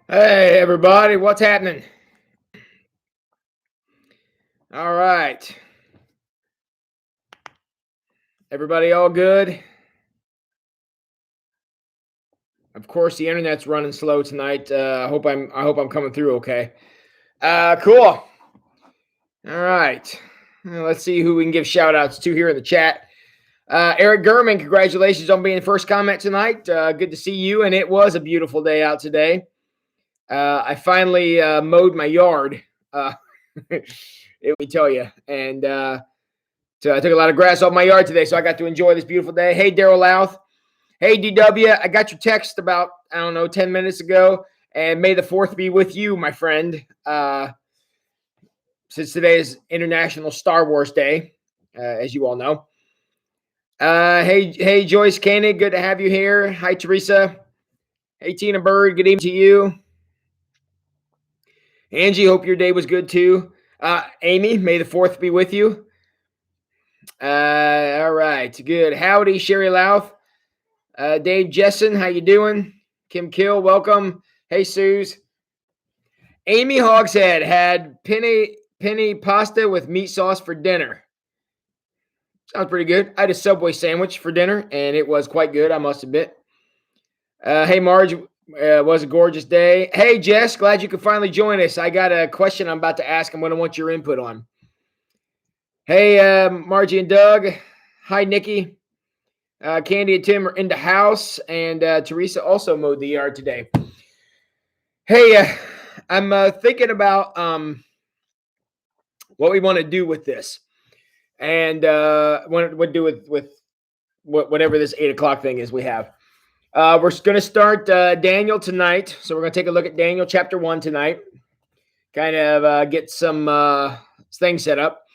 Hey, everybody, what's happening? All right. Everybody all good? Of course, the internet's running slow tonight. I hope I'm coming through okay. Cool. All right. Let's see who we can give shout outs to here in the chat. Eric Gurman, congratulations on being the first comment tonight. Good to see you, and it was a beautiful day out today. I finally mowed my yard. Let me tell you, and so I took a lot of grass off my yard today, so I got to enjoy this beautiful day. Hey, Daryl Louth. Hey, DW. I got your text about, 10 minutes ago, and may the 4th be with you, my friend. Since today is International Star Wars Day, as you all know. Hey, Joyce Koenig. Good to have you here. Hi, Teresa. Hey, Tina Bird. Good evening to you. Angie, hope your day was good too. Amy, may the 4th be with you. All right, good. Howdy, Sherry Louth. Dave Jessen, how you doing? Kim Kill, welcome. Hey, Suze. Amy Hogshead had penny pasta with meat sauce for dinner. Sounds pretty good. I had a Subway sandwich for dinner, and it was quite good, I must admit. Hey, Marge, was a gorgeous day. Hey, Jess, glad you could finally join us. I got a question I'm about to ask and what I want your input on. Hey, Margie and Doug. Hi, Nikki. Candy and Tim are in the house, and Teresa also mowed the yard today. Hey, I'm thinking about what we want to do with this, and what to do with whatever this 8 o'clock thing is we have. We're going to start Daniel tonight, so we're going to take a look at Daniel chapter 1 tonight, kind of get some things set up.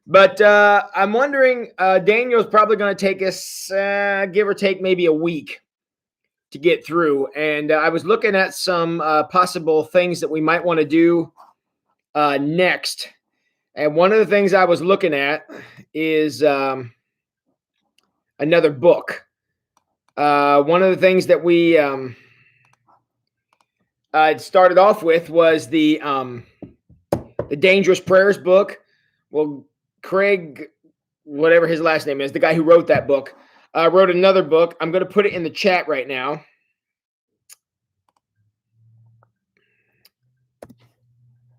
But I'm wondering, Daniel's probably going to take us, give or take, maybe a week to get through. And I was looking at some possible things that we might want to do next. And one of the things I was looking at is another book. One of the things that we started off with was the Dangerous Prayers book. Well, Craig, whatever his last name is, the guy who wrote that book, wrote another book. I'm going to put it in the chat right now.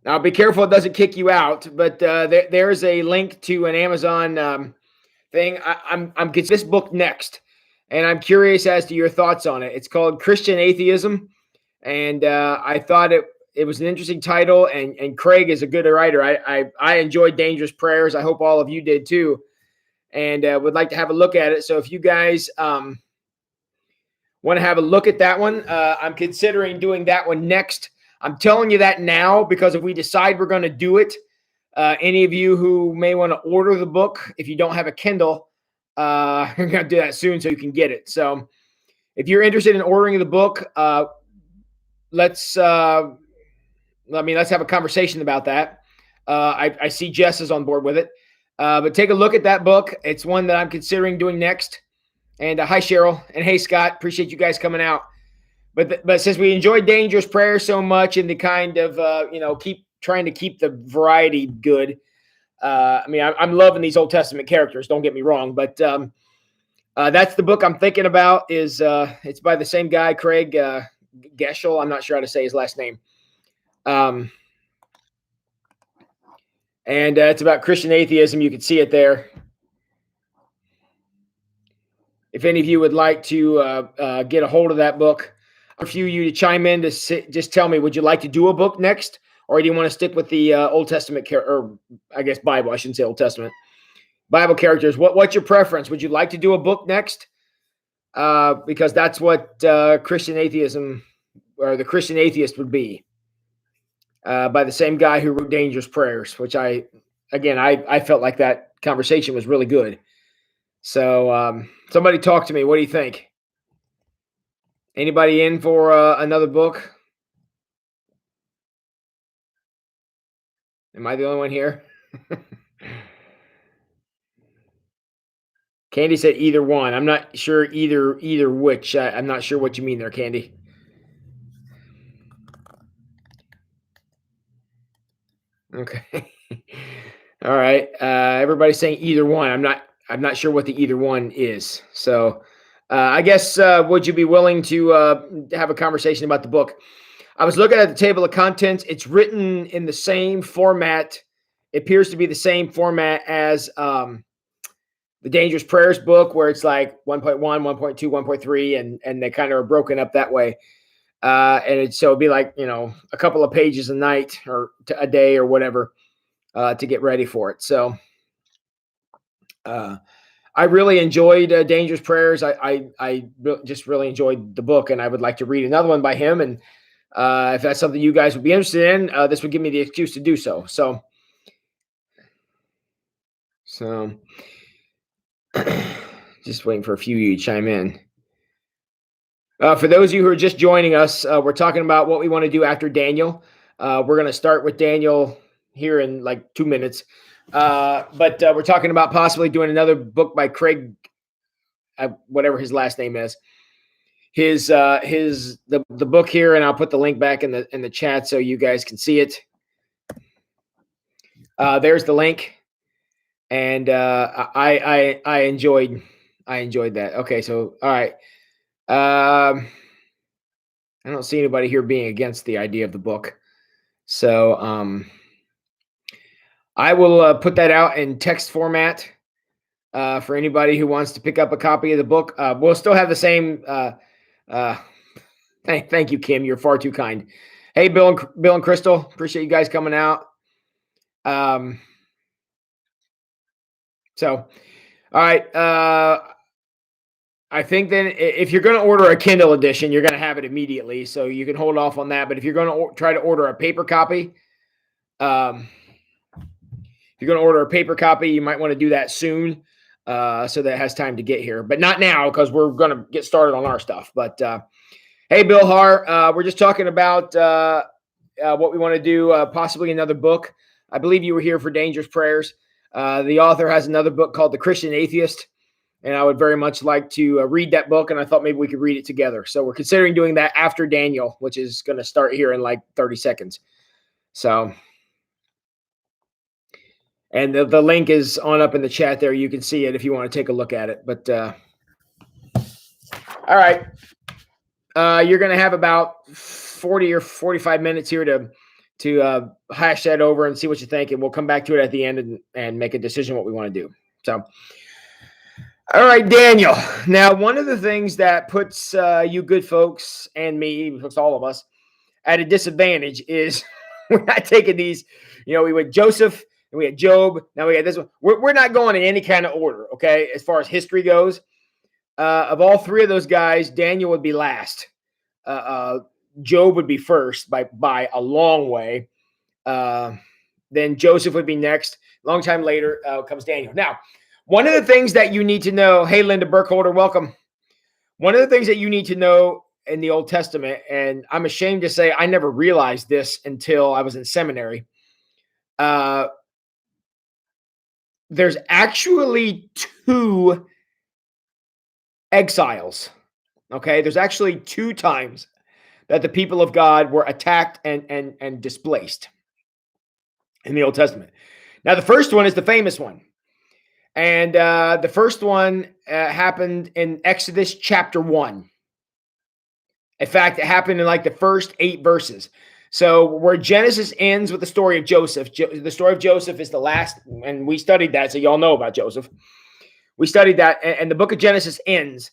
Now, be careful it doesn't kick you out, but there's a link to an Amazon thing. I'm getting this book next, and I'm curious as to your thoughts on it. It's called Christian Atheism, and I thought it was an interesting title, and Craig is a good writer. I enjoyed Dangerous Prayers. I hope all of you did too, and would like to have a look at it. So if you guys want to have a look at that one, I'm considering doing that one next. I'm telling you that now because if we decide we're going to do it, any of you who may want to order the book, if you don't have a Kindle, you're going to do that soon so you can get it. So if you're interested in ordering the book, let's have a conversation about that. I see Jess is on board with it. But take a look at that book. It's one that I'm considering doing next. And hi, Cheryl. And hey, Scott. Appreciate you guys coming out. But since we enjoyed Dangerous Prayer so much and the kind of, keep trying to keep the variety good. I'm loving these Old Testament characters. Don't get me wrong. But that's the book I'm thinking about. It's by the same guy, Craig Geschel. I'm not sure how to say his last name. And it's about Christian atheism. You can see it there. If any of you would like to get a hold of that book, a few of you to chime in to just tell me, would you like to do a book next? Or do you want to stick with the Old Testament, or I guess Bible? I shouldn't say Old Testament. Bible characters. What's your preference? Would you like to do a book next? Because that's what Christian atheism, or the Christian atheist, would be. By the same guy who wrote Dangerous Prayers, which I felt like that conversation was really good. So somebody talk to me. What do you think? Anybody in for another book? Am I the only one here? Candy said either one. I'm not sure either which. I'm not sure what you mean there, Candy. Okay. All right. Everybody's saying either one. I'm not sure what the either one is. So I guess would you be willing to have a conversation about the book? I was looking at the table of contents. It's written in the same format. It appears to be the same format as the Dangerous Prayers book, where it's like 1.1, 1.2, 1.3, and they kind of are broken up that way. So it'd be like, a couple of pages a night or a day or whatever to get ready for it. So I really enjoyed Dangerous Prayers. Just really enjoyed the book, and I would like to read another one by him. And if that's something you guys would be interested in, this would give me the excuse to do so. So just waiting for a few of you to chime in. For those of you who are just joining us, we're talking about what we want to do after Daniel. We're going to start with Daniel here in like 2 minutes. But we're talking about possibly doing another book by Craig, whatever his last name is. The book here, and I'll put the link back in the chat so you guys can see it. There's the link, and I enjoyed that. Okay, so all right. I don't see anybody here being against the idea of the book. So I will put that out in text format for anybody who wants to pick up a copy of the book. We'll still have the same. Thank you, Kim. You're far too kind. Hey, Bill and Crystal, appreciate you guys coming out. So, all right. I think then if you're going to order a Kindle edition, you're going to have it immediately. So you can hold off on that. But if you're going to try to order a paper copy, if you're going to order a paper copy, you might want to do that soon so that it has time to get here. But not now, because we're going to get started on our stuff. But hey, Bill Har, we're just talking about what we want to do, possibly another book. I believe you were here for Dangerous Prayers. The author has another book called The Christian Atheist. And I would very much like to read that book, and I thought maybe we could read it together. So we're considering doing that after Daniel, which is going to start here in like 30 seconds. So, and the link is on up in the chat there. You can see it if you want to take a look at it. But all right, you're going to have about 40 or 45 minutes here to hash that over and see what you think, and we'll come back to it at the end and make a decision what we want to do. So. All right, Daniel. Now, one of the things that puts you good folks and me, puts all of us, at a disadvantage is we're not taking these. We went Joseph and we had Job. Now we got this one. We're not going in any kind of order, okay? As far as history goes, of all three of those guys, Daniel would be last. Job would be first by a long way. Then Joseph would be next. Long time later comes Daniel. Now. One of the things that you need to know, hey, Linda Burkholder, welcome. One of the things that you need to know in the Old Testament, and I'm ashamed to say I never realized this until I was in seminary. There's actually 2 exiles. Okay, there's actually 2 times that the people of God were attacked and displaced in the Old Testament. Now, the first one is the famous one. And the first one happened in Exodus chapter 1. In fact, it happened in like the first 8 verses. So where Genesis ends with the story of Joseph, the story of Joseph is the last, and we studied that, so y'all know about Joseph. We studied that, and the book of Genesis ends.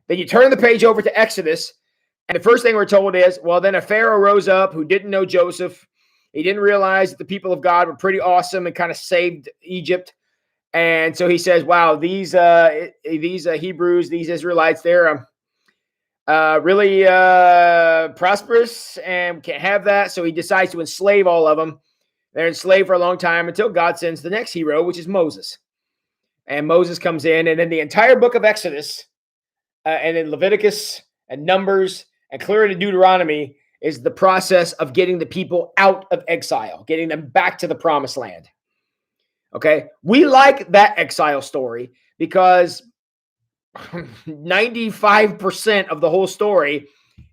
Then you turn the page over to Exodus, and the first thing we're told is, well, then a Pharaoh rose up who didn't know Joseph. He didn't realize that the people of God were pretty awesome and kind of saved Egypt. And so he says, wow, these Hebrews, these Israelites, they're really prosperous and can't have that. So he decides to enslave all of them. They're enslaved for a long time until God sends the next hero, which is Moses. And Moses comes in, and then the entire book of Exodus and then Leviticus and Numbers and clearly Deuteronomy is the process of getting the people out of exile, getting them back to the promised land. Okay, we like that exile story because 95% of the whole story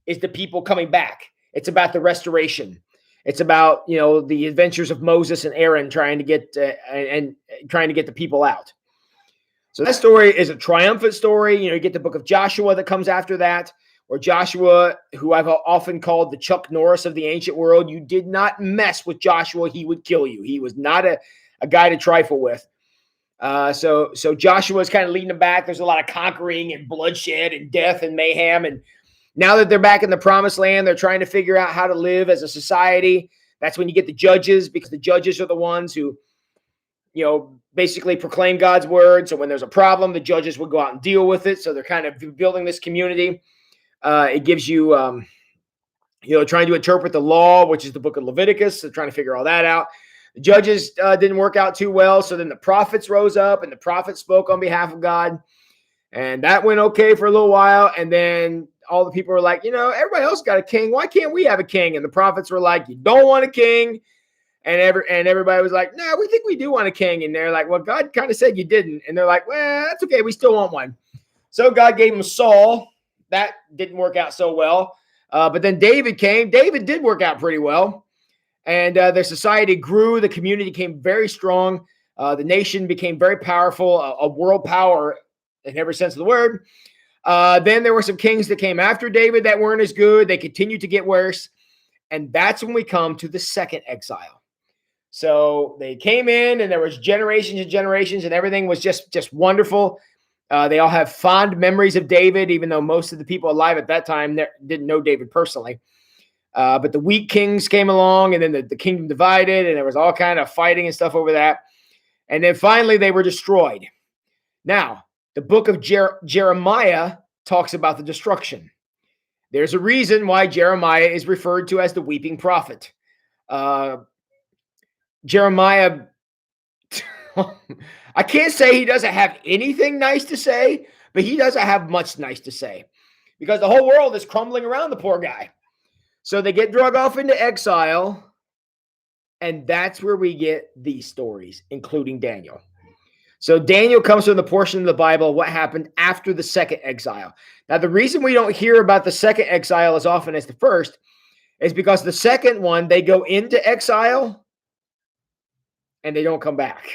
is the people coming back. It's about the restoration. It's about, you know, the adventures of Moses and Aaron trying to get and trying to get the people out. So that story is a triumphant story. You know, you get the book of Joshua that comes after that, or Joshua, who I've often called the Chuck Norris of the ancient world. You did not mess with Joshua. He would kill you. He was not a guy to trifle with. So Joshua is kind of leading them back. There's a lot of conquering and bloodshed and death and mayhem. And now that they're back in the promised land, they're trying to figure out how to live as a society. That's when you get the judges, because the judges are the ones who, you know, basically proclaim God's word. So when there's a problem, the judges will go out and deal with it. So they're kind of building this community. It gives you, you know, trying to interpret the law, which is the book of Leviticus. So trying to figure all that out. The judges didn't work out too well. So then the prophets rose up and the prophets spoke on behalf of God. And that went okay for a little while. And then all the people were like, you know, everybody else got a king. Why can't we have a king? And the prophets were like, you don't want a king. And everybody was like, no, we think we do want a king. And they're like, well, God kind of said you didn't. And they're like, well, that's okay. We still want one. So God gave him Saul. That didn't work out so well. But then David came. David did work out pretty well. And their society grew. The community became very strong. The nation became very powerful, a world power in every sense of the word. Then there were some kings that came after David that weren't as good. They continued to get worse. And that's when we come to the second exile. So they came in and there was generations and generations and everything was just wonderful. They all have fond memories of David, even though most of the people alive at that time didn't know David personally. But the weak kings came along and then the kingdom divided and there was all kind of fighting and stuff over that. And then finally they were destroyed. Now, the book of Jeremiah talks about the destruction. There's a reason why Jeremiah is referred to as the weeping prophet. Jeremiah, I can't say he doesn't have anything nice to say, but he doesn't have much nice to say because the whole world is crumbling around the poor guy. So they get drug off into exile, and that's where we get these stories, including Daniel. So Daniel comes from the portion of the Bible, what happened after the second exile. Now, the reason we don't hear about the second exile as often as the first is because the second one, they go into exile and they don't come back.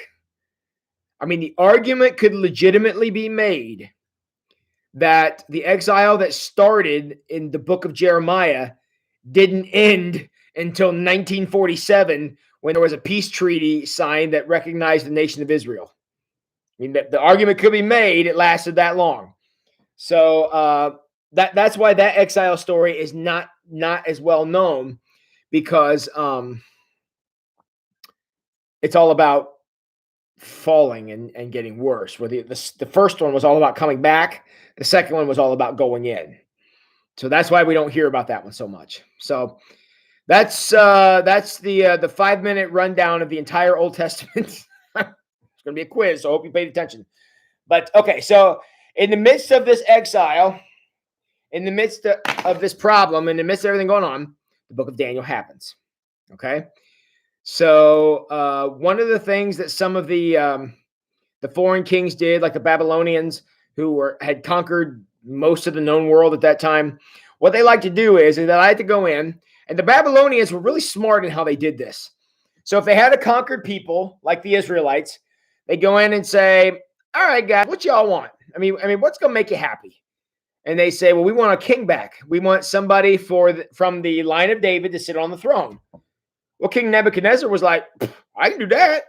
I mean, the argument could legitimately be made that the exile that started in the book of Jeremiah didn't end until 1947 when there was a peace treaty signed that recognized the nation of Israel. I mean, the argument could be made it lasted that long. So that's why that exile story is not as well known, because it's all about falling and getting worse. Where the first one was all about coming back. The second one was all about going in. So that's why we don't hear about that one so much. So that's the 5-minute rundown of the entire Old Testament. It's going to be a quiz, so I hope you paid attention. But okay, so in the midst of this exile, in the midst of this problem, in the midst of everything going on, the book of Daniel happens. Okay, so one of the things that some of the foreign kings did, like the Babylonians, who had conquered most of the known world at that time, what they like to do is that I had to go in, and the Babylonians were really smart in how they did this. So if they had a conquered people like the Israelites, they go in and say, all right, guys, what y'all want? I mean, what's going to make you happy? And they say, well, we want a king back. We want somebody from the line of David to sit on the throne. Well, King Nebuchadnezzar was like, I can do that.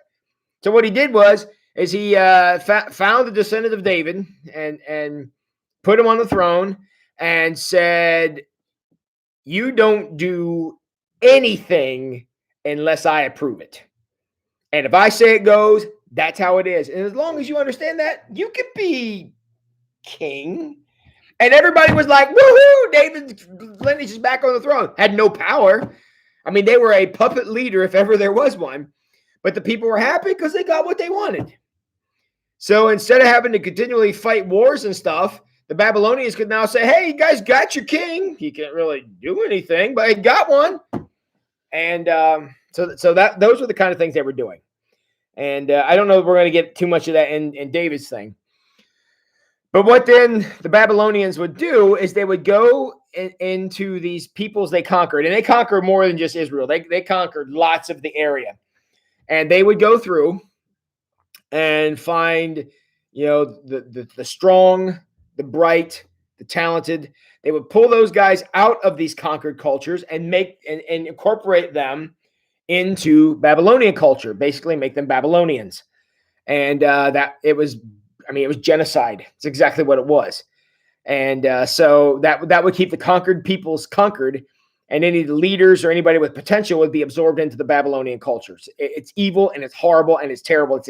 So what he did is he found the descendant of David and put him on the throne and said, you don't do anything unless I approve it. And if I say it goes, that's how it is. And as long as you understand that, you can be king. And everybody was like, woohoo, David's lineage is back on the throne. Had no power. I mean, they were a puppet leader if ever there was one. But the people were happy because they got what they wanted. So instead of having to continually fight wars and stuff, the Babylonians could now say, hey, you guys got your king. He can't really do anything, but he got one. And so those were the kind of things they were doing. And I don't know if we're going to get too much of that in David's thing. But what then the Babylonians would do is they would go into these peoples they conquered, and they conquered more than just Israel. They conquered lots of the area, and they would go through and find, the strong, the bright, the talented. They would pull those guys out of these conquered cultures and make and incorporate them into Babylonian culture, basically make them Babylonians. And that it was, it was genocide. It's exactly what it was. And so that would keep the conquered peoples conquered, and any leaders or anybody with potential would be absorbed into the Babylonian cultures. It's evil and it's horrible and it's terrible. It's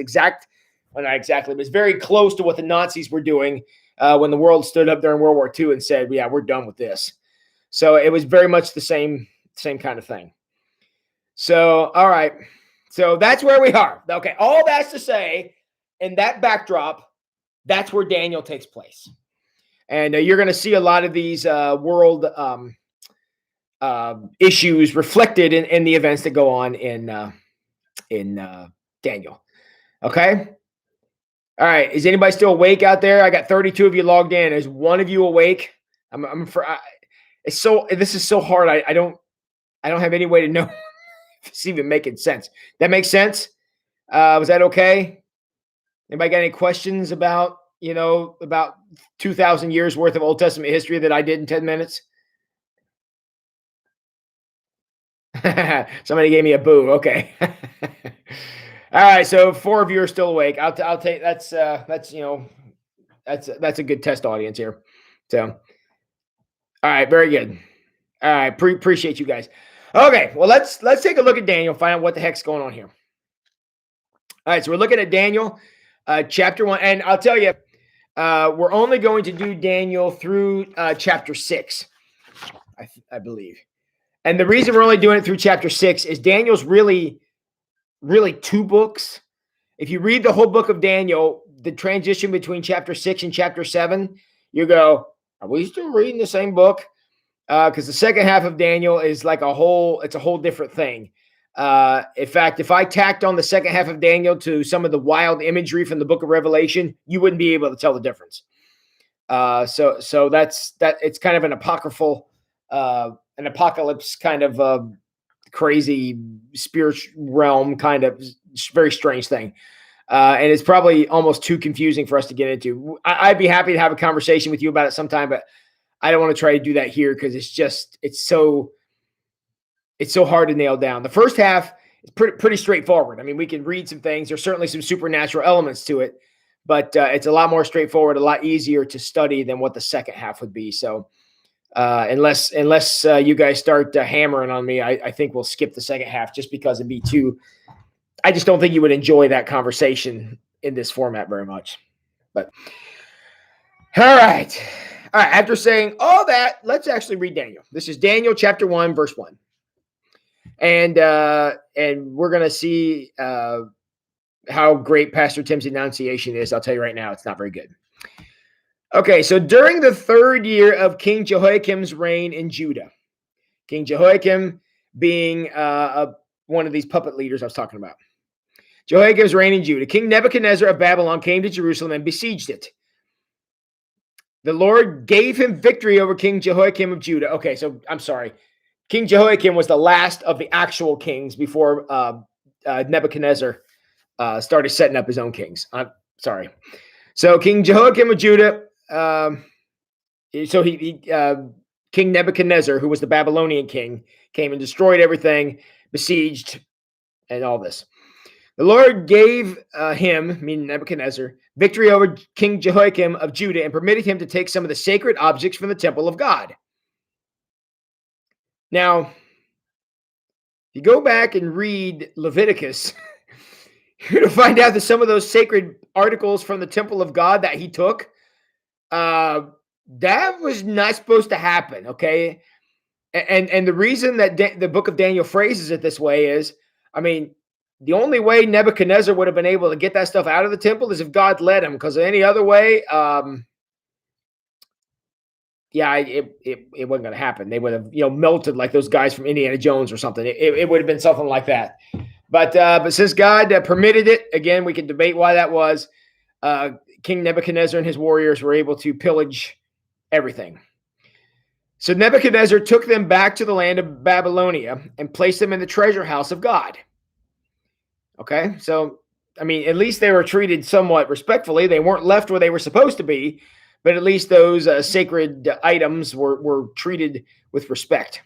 well, not exactly, but it's very close to what the Nazis were doing when the world stood up during World War II and said, "Yeah, we're done with this." So it was very much the same kind of thing. So, all right. So that's where we are. Okay. All that's to say, in that backdrop, that's where Daniel takes place. And you're going to see a lot of these world issues reflected in the events that go on in Daniel. Okay. All right. Is anybody still awake out there? I got 32 of you logged in. Is one of you awake? This is so hard. I don't have any way to know if it's even making sense. That makes sense. Was that okay? Anybody got any questions about 2,000 years worth of Old Testament history that I did in 10 minutes? Somebody gave me a boo. Okay. All right. So 4 of you are still awake. I'll take that's that's a good test audience here. So, all right. Very good. All right. Appreciate you guys. Okay. Well, let's take a look at Daniel, find out what the heck's going on here. All right. So we're looking at Daniel chapter 1. And I'll tell you, we're only going to do Daniel through chapter 6, I believe. And the reason we're only doing it through chapter 6 is Daniel's really 2 books. If you read the whole book of Daniel, the transition between chapter 6 and chapter 7, you go, are we still reading the same book? Because the second half of Daniel is like it's a whole different thing. In fact, if I tacked on the second half of Daniel to some of the wild imagery from the book of Revelation, you wouldn't be able to tell the difference. So that's it's kind of an apocryphal, an apocalypse kind of crazy spiritual realm, kind of very strange thing. And it's probably almost too confusing for us to get into. I'd be happy to have a conversation with you about it sometime, but I don't want to try to do that here because it's so hard to nail down. The first half is pretty straightforward. I mean, we can read some things. There's certainly some supernatural elements to it, but it's a lot more straightforward, a lot easier to study than what the second half would be. So unless you guys start hammering on me, I think we'll skip the second half just because it'd be too. I just don't think you would enjoy that conversation in this format very much. But all right. After saying all that, let's actually read Daniel. This is Daniel chapter 1, verse 1. And we're going to see how great Pastor Tim's enunciation is. I'll tell you right now, it's not very good. Okay, so during the 3rd year of King Jehoiakim's reign in Judah, King Jehoiakim being one of these puppet leaders I was talking about. Jehoiakim's reign in Judah. King Nebuchadnezzar of Babylon came to Jerusalem and besieged it. The Lord gave him victory over King Jehoiakim of Judah. Okay, so I'm sorry. King Jehoiakim was the last of the actual kings before Nebuchadnezzar started setting up his own kings. I'm sorry. So King Jehoiakim of Judah, King Nebuchadnezzar, who was the Babylonian king, came and destroyed everything, besieged, and all this. The Lord gave him, meaning Nebuchadnezzar, victory over King Jehoiakim of Judah and permitted him to take some of the sacred objects from the temple of God. Now, if you go back and read Leviticus, you're going to find out that some of those sacred articles from the temple of God that he took, that was not supposed to happen, okay? And the reason that the book of Daniel phrases it this way is, the only way Nebuchadnezzar would have been able to get that stuff out of the temple is if God led him, because any other way, it wasn't going to happen. They would have, melted like those guys from Indiana Jones or something. It would have been something like that. But since God permitted it, again, we can debate why that was. King Nebuchadnezzar and his warriors were able to pillage everything. So Nebuchadnezzar took them back to the land of Babylonia and placed them in the treasure house of God. Okay, so I mean, at least they were treated somewhat respectfully. They weren't left where they were supposed to be, but at least those sacred items were treated with respect.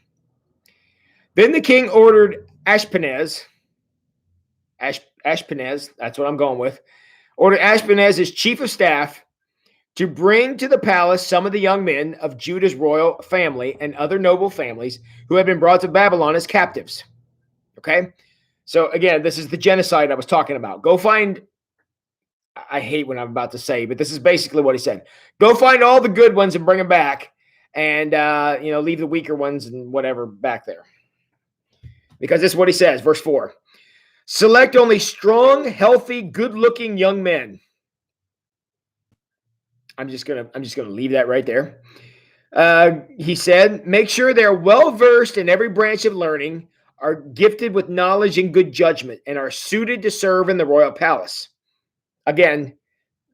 Then the king ordered Ashpenaz, that's what I'm going with, ordered Ashpenaz as chief of staff to bring to the palace some of the young men of Judah's royal family and other noble families who had been brought to Babylon as captives. Okay? So again, this is the genocide I was talking about. Go find, I hate what I'm about to say, but this is basically what he said. Go find all the good ones and bring them back, and leave the weaker ones and whatever back there. Because this is what he says, verse 4. Select only strong, healthy, good-looking young men. I'm just gonna leave that right there. He said, make sure they're well-versed in every branch of learning, are gifted with knowledge and good judgment, and are suited to serve in the royal palace. Again,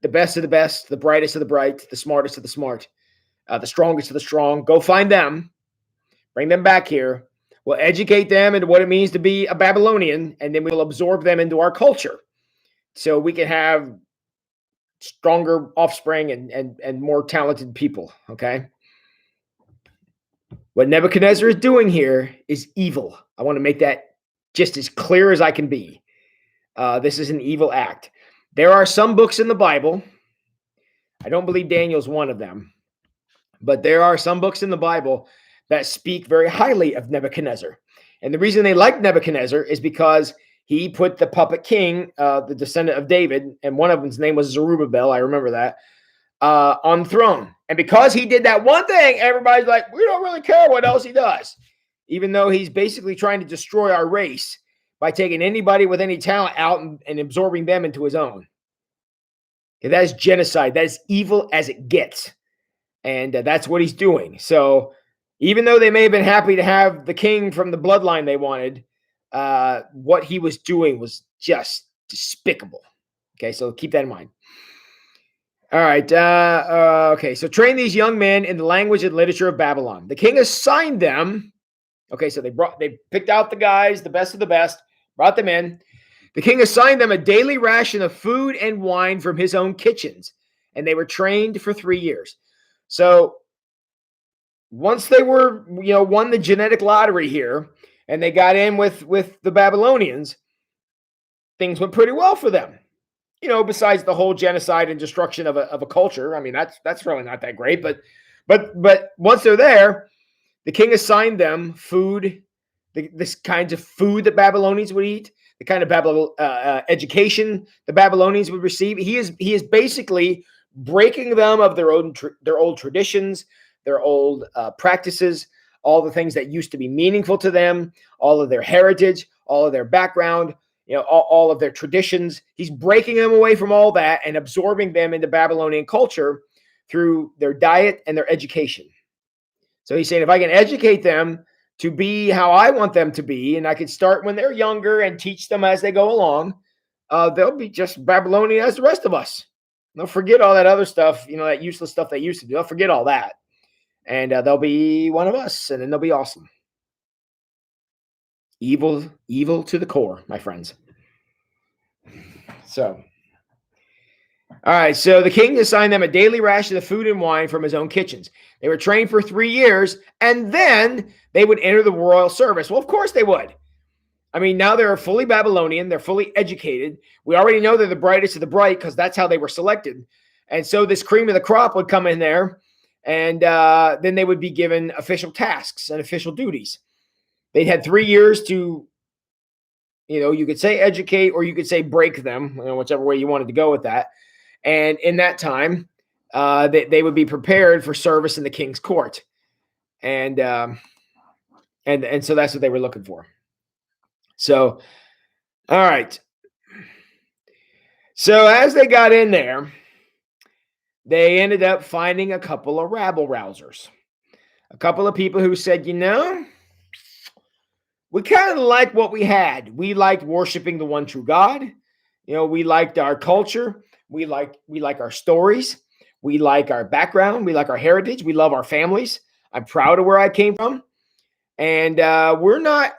the best of the best, the brightest of the bright, the smartest of the smart, the strongest of the strong. Go find them, bring them back here. We'll educate them into what it means to be a Babylonian, and then we'll absorb them into our culture so we can have stronger offspring and more talented people, okay? What Nebuchadnezzar is doing here is evil. I want to make that just as clear as I can be. This is an evil act. There are some books in the Bible. I don't believe Daniel's one of them, but there are some books in the Bible that speak very highly of Nebuchadnezzar. And the reason they like Nebuchadnezzar is because he put the puppet king, the descendant of David, and one of them's name was Zerubbabel, I remember that, on the throne. And because he did that one thing, everybody's like, we don't really care what else he does, even though he's basically trying to destroy our race by taking anybody with any talent out and absorbing them into his own. Okay, that is genocide. That is evil as it gets. And that's what he's doing. So even though they may have been happy to have the king from the bloodline they wanted, what he was doing was just despicable. Okay, so keep that in mind. All right. Okay, so train these young men in the language and literature of Babylon. The king assigned them. Okay, so they picked out the guys, the best of the best, brought them in. The king assigned them a daily ration of food and wine from his own kitchens, and they were trained for 3 years. So once they were, won the genetic lottery here, and they got in with the Babylonians, things went pretty well for them. Besides the whole genocide and destruction of a culture. I mean, that's really not that great. But once they're there, the king assigned them food, this kinds of food that Babylonians would eat, the kind of education the Babylonians would receive. He is basically breaking them of their old traditions, their old practices, all the things that used to be meaningful to them, all of their heritage, all of their background, all of their traditions. He's breaking them away from all that and absorbing them into Babylonian culture through their diet and their education. So he's saying, if I can educate them to be how I want them to be, and I can start when they're younger and teach them as they go along, they'll be just Babylonian as the rest of us. They'll forget all that other stuff, that useless stuff they used to do. They'll forget all that. And they'll be one of us, and then they'll be awesome. Evil to the core, my friends. So, all right. So the king assigned them a daily ration of food and wine from his own kitchens. They were trained for 3 years, and then they would enter the royal service. Well, of course they would. I mean, now they're fully Babylonian. They're fully educated. We already know they're the brightest of the bright because that's how they were selected. And so this cream of the crop would come in there, and then they would be given official tasks and official duties. They'd had 3 years to, you could say educate, or you could say break them, whichever way you wanted to go with that. And in that time, they would be prepared for service in the king's court. And so that's what they were looking for. So, all right. So as they got in there, they ended up finding a couple of rabble-rousers, a couple of people who said, we kind of like what we had. We liked worshiping the one true God. We liked our culture. We like our stories. We like our background. We like our heritage. We love our families. I'm proud of where I came from. And we're not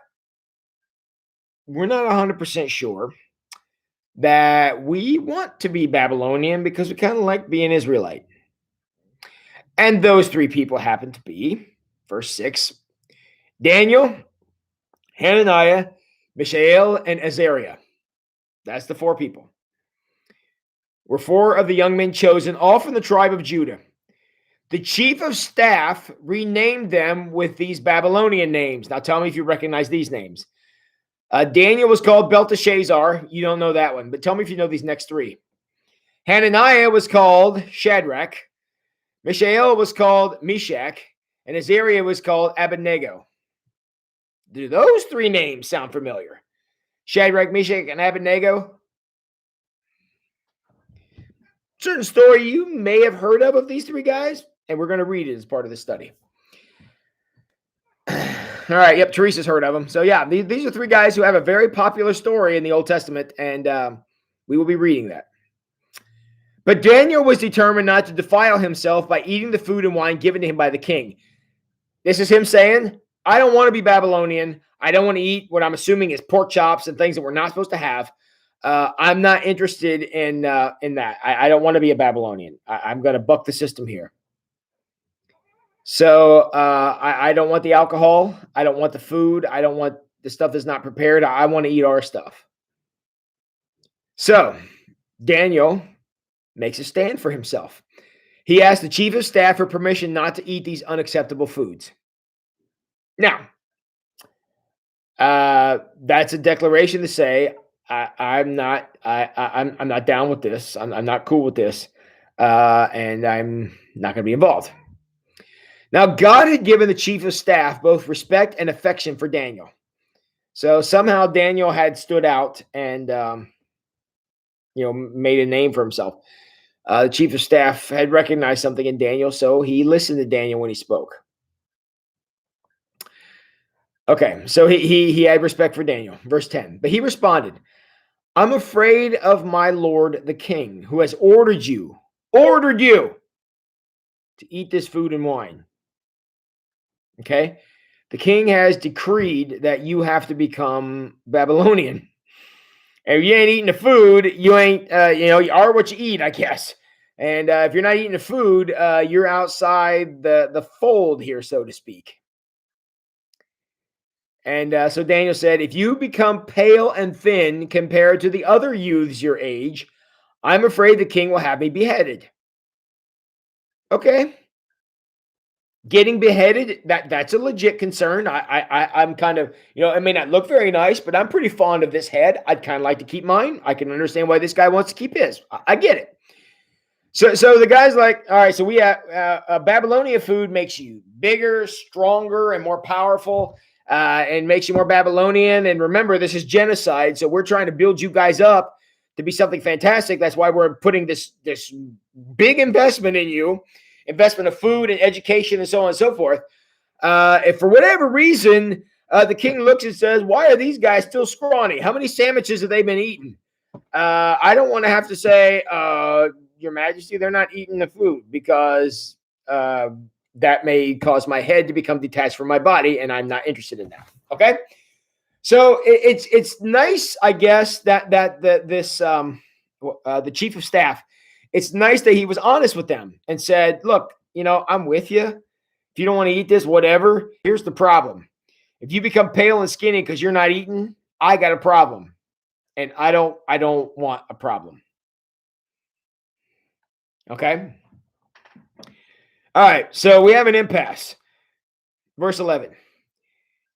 100% sure that we want to be Babylonian because we kind of like being Israelite. And those three people happen to be, verse 6, Daniel, Hananiah, Mishael, and Azariah. That's the four people. Were four of the young men chosen, all from the tribe of Judah. The chief of staff renamed them with these Babylonian names. Now tell me if you recognize these names. Daniel was called Belteshazzar. You don't know that one, but tell me if you know these next three. Hananiah was called Shadrach. Mishael was called Meshach. And Azariah was called Abednego. Do those three names sound familiar? Shadrach, Meshach, and Abednego? Certain story you may have heard of these three guys, and we're going to read it as part of the study. All right, yep, Teresa's heard of them. So yeah, these are three guys who have a very popular story in the Old Testament, and we will be reading that. But Daniel was determined not to defile himself by eating the food and wine given to him by the king. This is him saying, I don't want to be Babylonian. I don't want to eat what I'm assuming is pork chops and things that we're not supposed to have. I'm not interested in that. I don't want to be a Babylonian. I'm going to buck the system here. So I don't want the alcohol. I don't want the food. I don't want the stuff that's not prepared. I want to eat our stuff. So Daniel makes a stand for himself. He asked the chief of staff for permission not to eat these unacceptable foods. Now, that's a declaration to say, I'm not down with this. I'm not cool with this. And I'm not going to be involved. Now, God had given the chief of staff both respect and affection for Daniel. So somehow Daniel had stood out and, made a name for himself. The chief of staff had recognized something in Daniel, so he listened to Daniel when he spoke. Okay, so he had respect for Daniel. Verse 10. But he responded, I'm afraid of my lord the king, who has ordered you to eat this food and wine. Okay? The king has decreed that you have to become Babylonian. And if you ain't eating the food, you ain't, you are what you eat, I guess. And if you're not eating the food, you're outside the fold here, so to speak. And so Daniel said, if you become pale and thin compared to the other youths your age, I'm afraid the king will have me beheaded. Okay. Getting beheaded, that's a legit concern. I'm kind of, it may not look very nice, but I'm pretty fond of this head. I'd kind of like to keep mine. I can understand why this guy wants to keep his. I get it. So the guy's like, all right, so we have Babylonian food makes you bigger, stronger, and more powerful, and makes you more Babylonian. And remember, this is genocide, so we're trying to build you guys up to be something fantastic. That's why we're putting this big investment in you, investment of food and education and so on and so forth. If for whatever reason, the king looks and says, why are these guys still scrawny? How many sandwiches have they been eating? I don't want to have to say, Your Majesty, they're not eating the food because that may cause my head to become detached from my body, and I'm not interested in that. Okay, so it's nice, I guess, that the chief of staff. It's nice that he was honest with them and said, "Look, I'm with you. If you don't want to eat this, whatever. Here's the problem: if you become pale and skinny because you're not eating, I got a problem, and I don't want a problem." Okay. All right. So we have an impasse. Verse 11.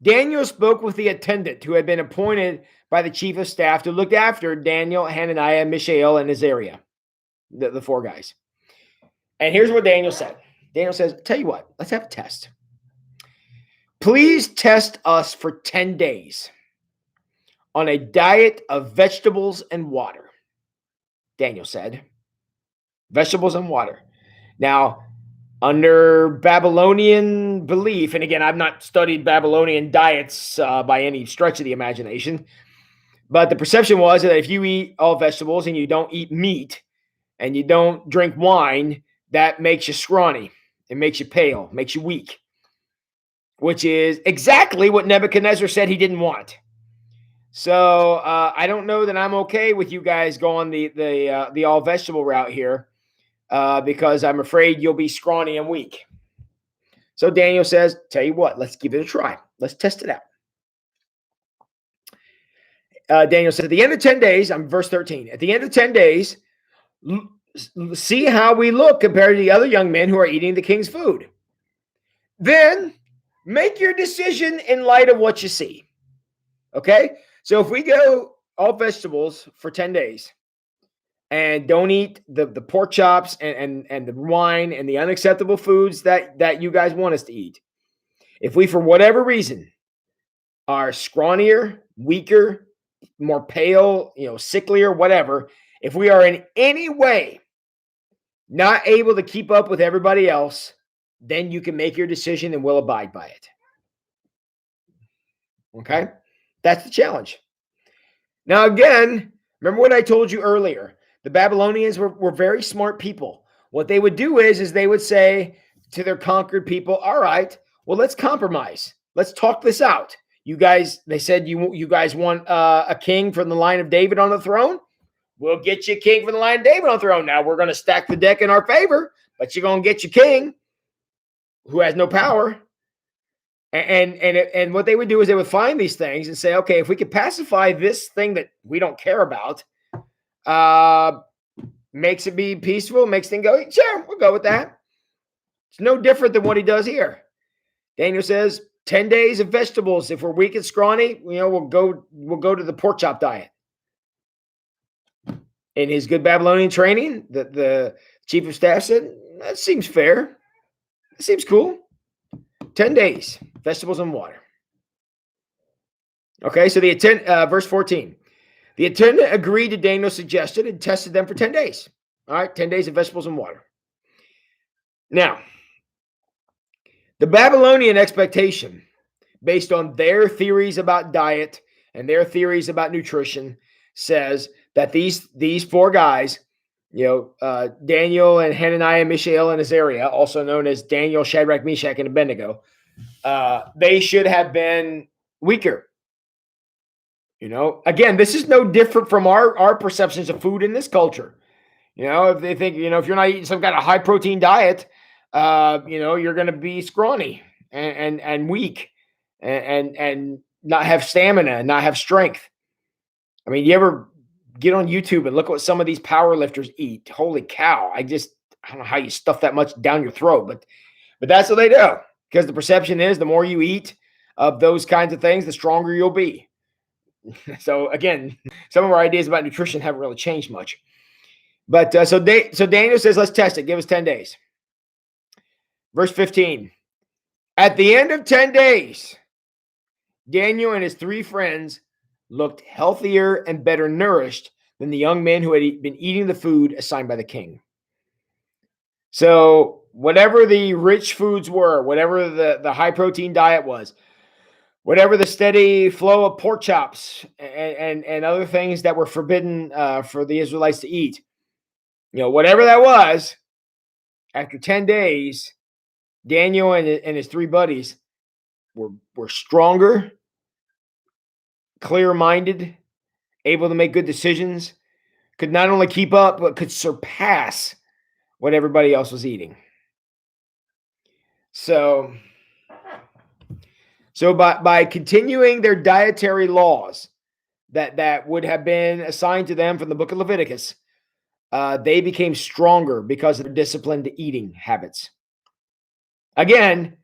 Daniel spoke with the attendant who had been appointed by the chief of staff to look after Daniel, Hananiah, Mishael, and Azariah, the four guys. And here's what Daniel said. Daniel says, tell you what, let's have a test. Please test us for 10 days on a diet of vegetables and water. Daniel said, vegetables and water. Now, under Babylonian belief, and again, I've not studied Babylonian diets by any stretch of the imagination, but the perception was that if you eat all vegetables and you don't eat meat and you don't drink wine, that makes you scrawny. It makes you pale, makes you weak. which is exactly what Nebuchadnezzar said he didn't want. So I don't know that I'm okay with you guys going the all vegetable route here, because I'm afraid you'll be scrawny and weak. So Daniel says, tell you what, let's give it a try. Let's test it out. Daniel says, at the end of 10 days, I'm verse 13. At the end of 10 days, see how we look compared to the other young men who are eating the king's food. Then make your decision in light of what you see. Okay? So if we go all vegetables for 10 days and don't eat the pork chops and the wine and the unacceptable foods that you guys want us to eat, if we, for whatever reason, are scrawnier, weaker, more pale, sicklier, whatever, if we are in any way not able to keep up with everybody else, then you can make your decision and we'll abide by it. Okay? That's the challenge. Now, again, remember what I told you earlier. The Babylonians were very smart people. What they would do is they would say to their conquered people, all right, well, let's compromise. Let's talk this out. You guys, they said, you guys want a king from the line of David on the throne? We'll get you a king from the line of David on the throne. Now, we're going to stack the deck in our favor, but you're going to get your king who has no power. And what they would do is they would find these things and say, okay, if we could pacify this thing that we don't care about, makes it be peaceful, makes things go, sure, we'll go with that. It's no different than what he does here. Daniel says 10 days of vegetables. If we're weak and scrawny, we'll go to the pork chop diet. In his good Babylonian training, the chief of staff said, that seems fair. That seems cool. 10 days, vegetables and water. Okay, so verse 14. The attendant agreed to Daniel's suggestion and tested them for 10 days. All right, 10 days of vegetables and water. Now, the Babylonian expectation, based on their theories about diet and their theories about nutrition, says that these four guys, Daniel and Hananiah, Mishael, and Azariah, also known as Daniel, Shadrach, Meshach, and Abednego, they should have been weaker. Again, this is no different from our perceptions of food in this culture. If they think, if you're not eating some kind of high protein diet, you're going to be scrawny and weak and not have stamina and not have strength. I mean, you ever get on YouTube and look at what some of these power lifters eat? Holy cow. I don't know how you stuff that much down your throat, but that's what they do, because the perception is the more you eat of those kinds of things, the stronger you'll be. So again, some of our ideas about nutrition haven't really changed much. But so Daniel says, let's test it. Give us 10 days. Verse 15. At the end of 10 days, Daniel and his three friends looked healthier and better nourished than the young men who had been eating the food assigned by the king. So whatever the rich foods were, whatever the high protein diet was, whatever the steady flow of pork chops and other things that were forbidden for the Israelites to eat, whatever that was, after 10 days, Daniel and his three buddies were stronger, clear-minded, able to make good decisions, could not only keep up, but could surpass what everybody else was eating. So by continuing their dietary laws that would have been assigned to them from the book of Leviticus, they became stronger because of their disciplined eating habits. Again,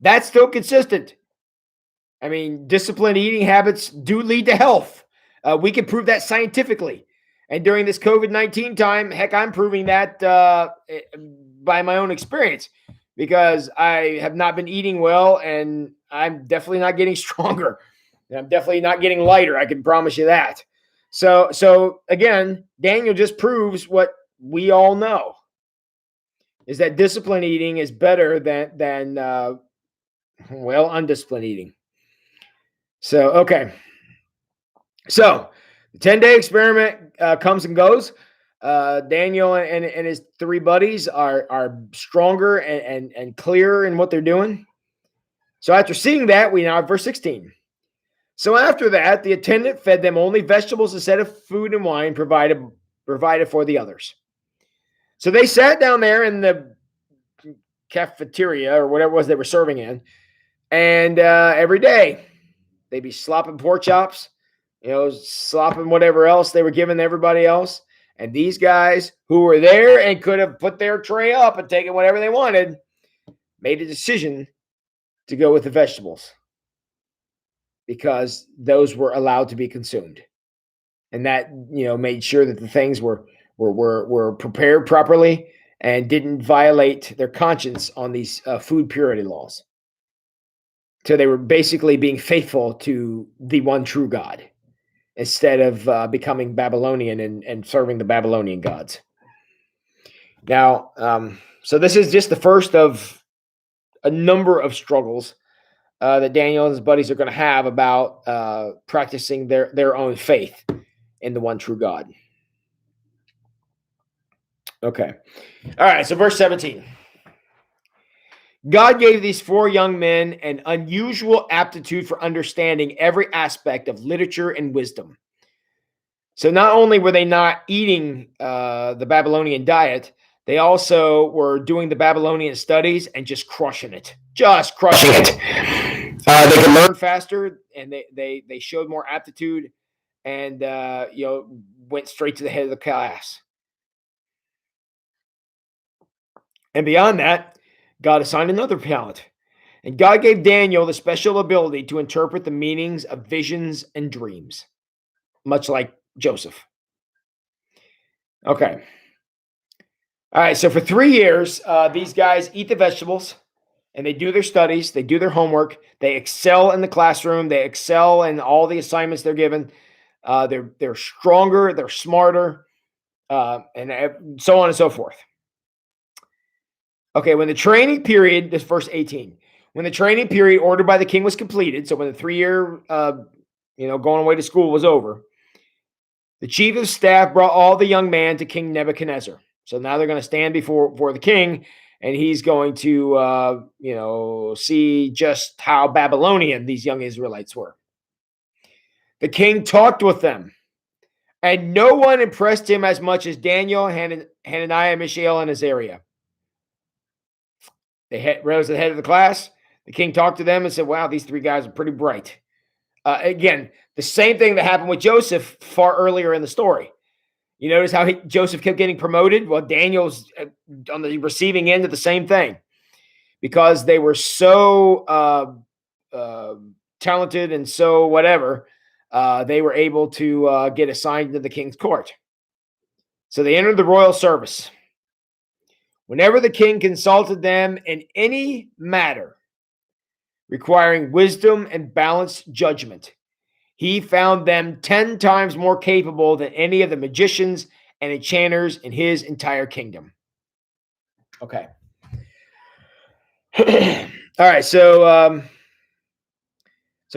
that's still consistent. I mean, disciplined eating habits do lead to health. We can prove that scientifically. And during this COVID-19 time, heck, I'm proving that by my own experience, because I have not been eating well, and I'm definitely not getting stronger. And I'm definitely not getting lighter. I can promise you that. So again, Daniel just proves what we all know, is that disciplined eating is better than undisciplined eating. So, okay. So the 10-day experiment comes and goes. Daniel and his three buddies are stronger and clearer in what they're doing. So after seeing that, we now have verse 16. So after that, the attendant fed them only vegetables instead of food and wine provided for the others. So they sat down there in the cafeteria or whatever it was they were serving in, and every day they'd be slopping pork chops, slopping whatever else they were giving everybody else. And these guys who were there and could have put their tray up and taken whatever they wanted made a decision to go with the vegetables because those were allowed to be consumed. And that, made sure that the things were prepared properly and didn't violate their conscience on these food purity laws. So they were basically being faithful to the one true God instead of becoming Babylonian and serving the Babylonian gods. Now, so this is just the first of a number of struggles that Daniel and his buddies are going to have about practicing their own faith in the one true God. Okay. All right. So verse 17. God gave these 4 young men an unusual aptitude for understanding every aspect of literature and wisdom. So not only were they not eating the Babylonian diet, they also were doing the Babylonian studies and just crushing it. Just crushing it. They could learn faster, and they showed more aptitude, and went straight to the head of the class. And beyond that, God assigned another talent. And God gave Daniel the special ability to interpret the meanings of visions and dreams, much like Joseph. Okay. All right. So for 3 years, these guys eat the vegetables and they do their studies. They do their homework. They excel in the classroom. They excel in all the assignments they're given. They're stronger. They're smarter, and so on and so forth. Okay, when the training period, this verse 18, when the training period ordered by the king was completed, so when the 3-year, going away to school was over, the chief of staff brought all the young men to King Nebuchadnezzar. So now they're going to stand before the king, and he's going to, see just how Babylonian these young Israelites were. The king talked with them, and no one impressed him as much as Daniel, Hananiah, Mishael, and Azariah. They rose to the head of the class. The king talked to them and said, wow, these 3 guys are pretty bright. Again, the same thing that happened with Joseph far earlier in the story. You notice how Joseph kept getting promoted? Well, Daniel's on the receiving end of the same thing because they were so talented and so whatever, they were able to get assigned to the king's court. So they entered the royal service. Whenever the king consulted them in any matter requiring wisdom and balanced judgment, he found them 10 times more capable than any of the magicians and enchanters in his entire kingdom. Okay. All right. So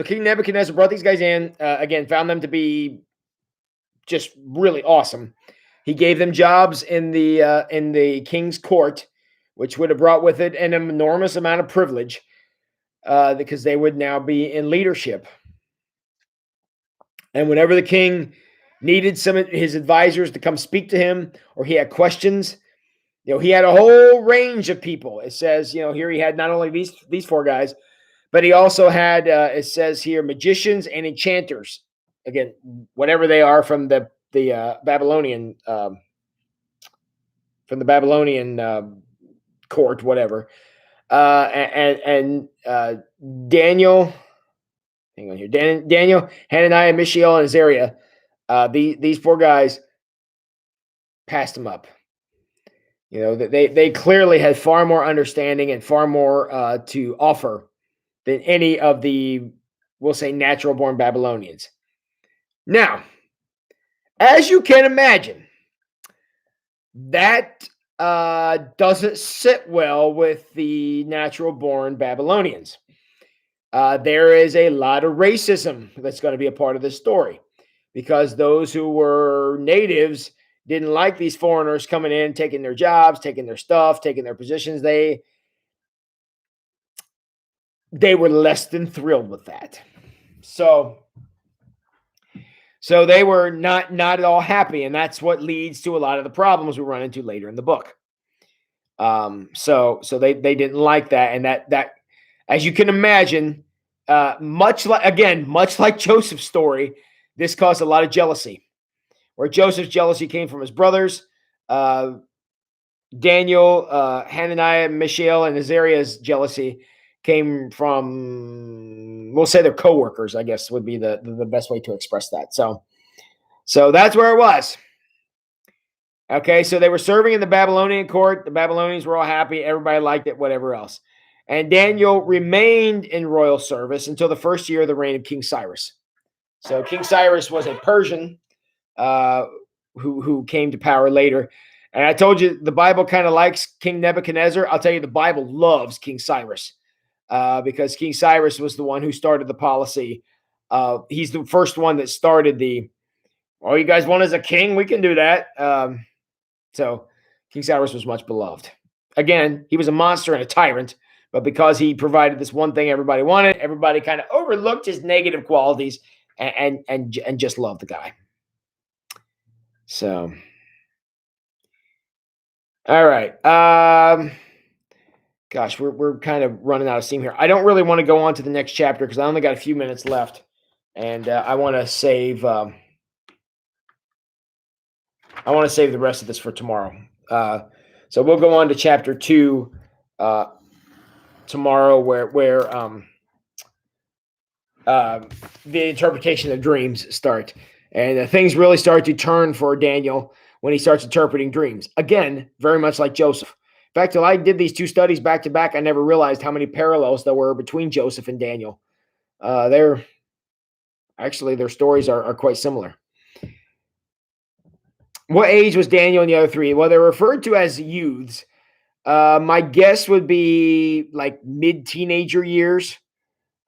King Nebuchadnezzar brought these guys in, again, found them to be just really awesome. He gave them jobs in the king's court, which would have brought with it an enormous amount of privilege because they would now be in leadership. And whenever the king needed some of his advisors to come speak to him or he had questions, he had a whole range of people. It says, here he had not only these 4 guys, but he also had, it says here, magicians and enchanters. Again, whatever they are from the Babylonian court, whatever. And Daniel, hang on here, Daniel, Hananiah, Mishael, and Azariah. These 4 guys passed him up. They clearly had far more understanding and far more to offer than any of the, we'll say, natural-born Babylonians. Now, as you can imagine, that doesn't sit well with the natural-born Babylonians. There is a lot of racism that's going to be a part of this story because those who were natives didn't like these foreigners coming in, taking their jobs, taking their stuff, taking their positions. They they were less than thrilled with that. So they were not at all happy, and that's what leads to a lot of the problems we run into later in the book. So they didn't like that, and that as you can imagine, much like Joseph's story, this caused a lot of jealousy. Where Joseph's jealousy came from his brothers, Daniel, Hananiah, Mishael, and Azariah's jealousy came from, we'll say, their coworkers, I guess would be the best way to express that. So that's where it was. Okay, so they were serving in the Babylonian court. The Babylonians were all happy. Everybody liked it, whatever else. And Daniel remained in royal service until the first year of the reign of King Cyrus. So King Cyrus was a Persian who came to power later. And I told you the Bible kind of likes King Nebuchadnezzar. I'll tell you, the Bible loves King Cyrus because King Cyrus was the one who started the policy. He's the first one that started the, oh, you guys want as a king? We can do that. So King Cyrus was much beloved. Again, he was a monster and a tyrant, but because he provided this one thing everybody wanted, everybody kind of overlooked his negative qualities and just loved the guy. So, all right. Gosh, we're kind of running out of steam here. I don't really want to go on to the next chapter because I only got a few minutes left, and I want to save. I want to save the rest of this for tomorrow. So we'll go on to chapter 2 tomorrow, where the interpretation of dreams start, and things really start to turn for Daniel when he starts interpreting dreams. Again, very much like Joseph. In fact, till I did these two studies back to back, I never realized how many parallels there were between Joseph and Daniel. Their stories are quite similar. What age was Daniel and the other three? Well, they're referred to as youths. My guess would be like mid-teenager years.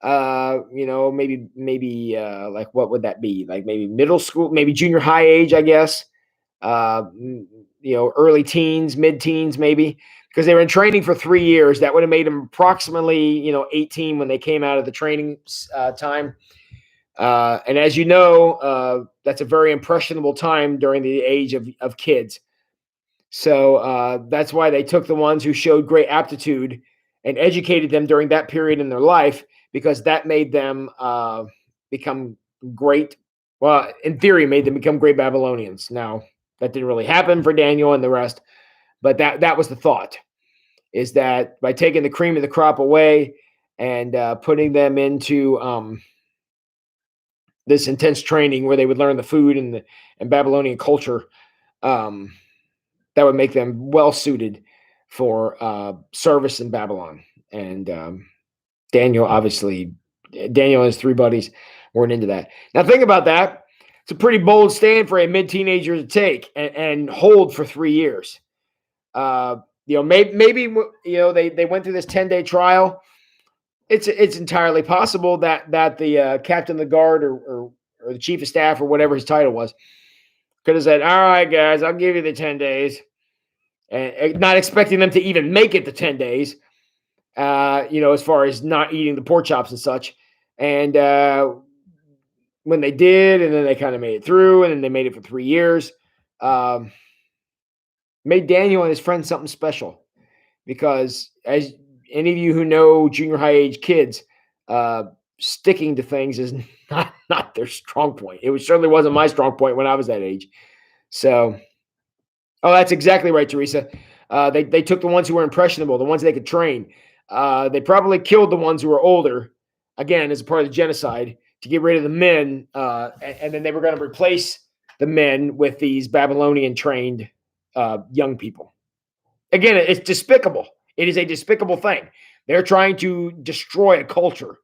Maybe like what would that be? Like maybe middle school, maybe junior high age, I guess. Early teens, mid-teens, maybe, because they were in training for 3 years. That would have made them approximately, 18 when they came out of the training time. And as you know, that's a very impressionable time during the age of kids. So that's why they took the ones who showed great aptitude and educated them during that period in their life, because that made them become great. Well, in theory, made them become great Babylonians. Now, that didn't really happen for Daniel and the rest, but that was the thought, is that by taking the cream of the crop away and putting them into this intense training where they would learn the food and Babylonian culture, that would make them well suited for service in Babylon. And Daniel and his three buddies weren't into that. Now think about that. It's a pretty bold stand for a mid-teenager to take and hold for 3 years. Maybe they went through this 10-day trial. It's entirely possible that the captain of the guard or the chief of staff or whatever his title was could have said, "All right, guys, I'll give you the 10 days," and not expecting them to even make it the 10 days. As far as not eating the pork chops and such. And when they did, and then they kind of made it through, and then they made it for 3 years, made Daniel and his friends something special. Because as any of you who know junior high age kids, sticking to things is not their strong point. It certainly wasn't my strong point when I was that age. So, that's exactly right, Teresa. They took the ones who were impressionable, the ones they could train. They probably killed the ones who were older, again, as a part of the genocide, to get rid of the men. And then they were going to replace the men with these Babylonian-trained young people. Again, it's despicable. It is a despicable thing. They're trying to destroy a culture.